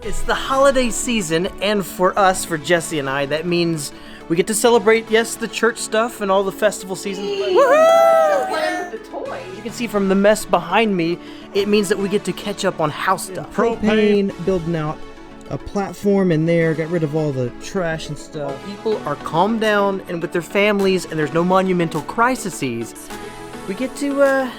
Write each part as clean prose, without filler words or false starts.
It's the holiday season, and for us, for Jesse and I, that means we get to celebrate, yes, the church stuff and all the festival seasons. Woohoo! The toys. You can see from the mess behind me, it means that we get to catch up on house stuff. Propane, building out a platform in there, got rid of all the trash and stuff. People are calmed down and with their families, and there's no monumental crises. We get to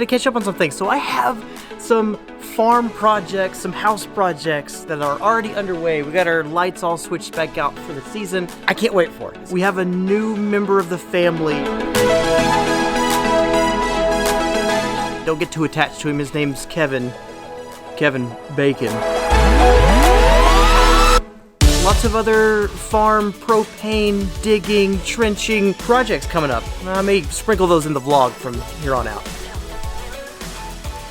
catch up on some things. So I have some farm projects, some house projects that are already underway. We got our lights all switched back out for the season. I can't wait for it. We have a new member of the family. Don't get too attached to him. His name's Kevin Bacon. Lots of other farm, propane, digging, trenching projects coming up. I may sprinkle those in the vlog from here on out.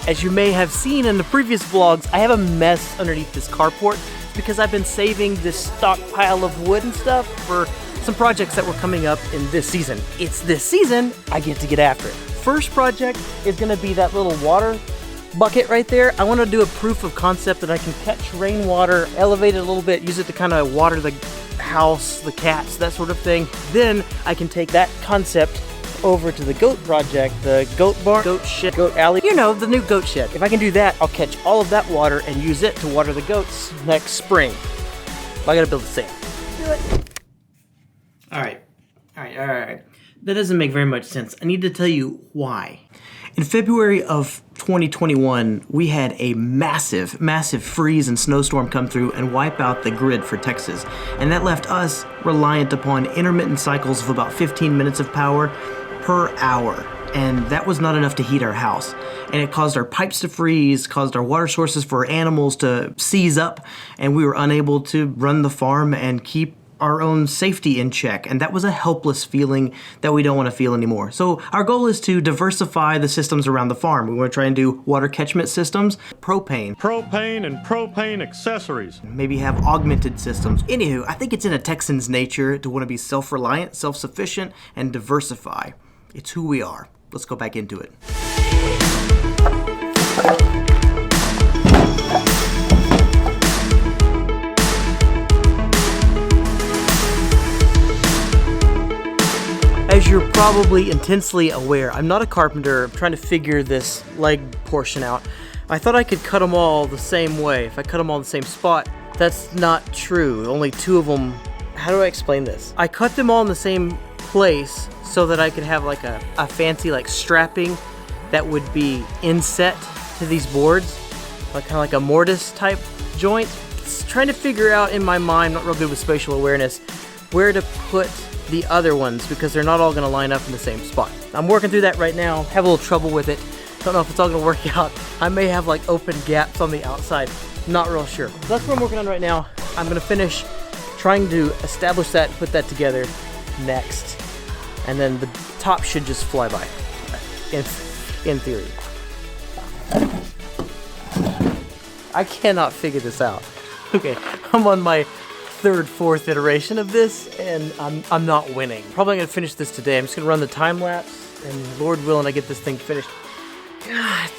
As you may have seen in the previous vlogs, I have a mess underneath this carport because I've been saving this stockpile of wood and stuff for some projects that were coming up in this season. It's this season, I get to get after it. First project is gonna be that little water bucket right there. I wanna do a proof of concept that I can catch rainwater, elevate it a little bit, use it to kind of water the house, the cats, that sort of thing. Then I can take that concept over to the goat project, the goat barn, goat shed, goat alley, you know, the new goat shed. If I can do that, I'll catch all of that water and use it to water the goats next spring. I gotta build the same. Do it. All right. That doesn't make very much sense. I need to tell you why. In February of 2021, we had a massive freeze and snowstorm come through and wipe out the grid for Texas. And that left us reliant upon intermittent cycles of about 15 minutes of power per hour, and that was not enough to heat our house. And it caused our pipes to freeze, caused our water sources for animals to seize up, and we were unable to run the farm and keep our own safety in check. And that was a helpless feeling that we don't want to feel anymore. So our goal is to diversify the systems around the farm. We want to try and do water catchment systems, propane and propane accessories, maybe have augmented systems. Anywho, I think it's in a Texan's nature to want to be self-reliant, self-sufficient, and diversify. It's who we are. Let's go back into it. As you're probably intensely aware, I'm not a carpenter. I'm trying to figure this leg portion out. I thought I could cut them all the same way. If I cut them all in the same spot, that's not true. Only two of them. How do I explain this? I cut them all in the same place so that I could have like a fancy like strapping that would be inset to these boards, like kind of like a mortise type joint. Just trying to figure out in my mind, not real good with spatial awareness, where to put the other ones because they're not all going to line up in the same spot. I'm working through that right now. Have a little trouble with it. Don't know if it's all going to work out. I may have like open gaps on the outside. Not real sure. So that's what I'm working on right now. I'm going to finish trying to establish that and put that together next. And then the top should just fly by, in theory. I cannot figure this out. Okay, I'm on my third, fourth iteration of this, and I'm not winning. Probably gonna finish this today. I'm just gonna run the time lapse, and Lord willing, I get this thing finished. God,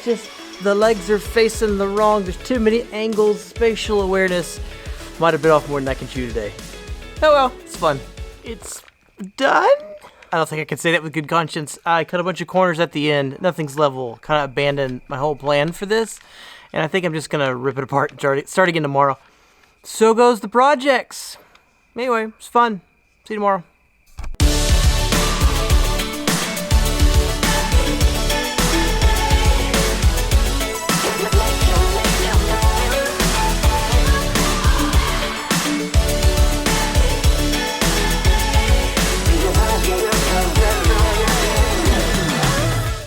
just the legs are facing the wrong. There's too many angles. Spatial awareness might have bit off more than I can chew today. Oh well, it's fun. It's done. I don't think I can say that with good conscience. I cut a bunch of corners at the end. Nothing's level. Kind of abandoned my whole plan for this, and I think I'm just gonna rip it apart and start again tomorrow. So goes the projects. Anyway, it's fun. See you tomorrow.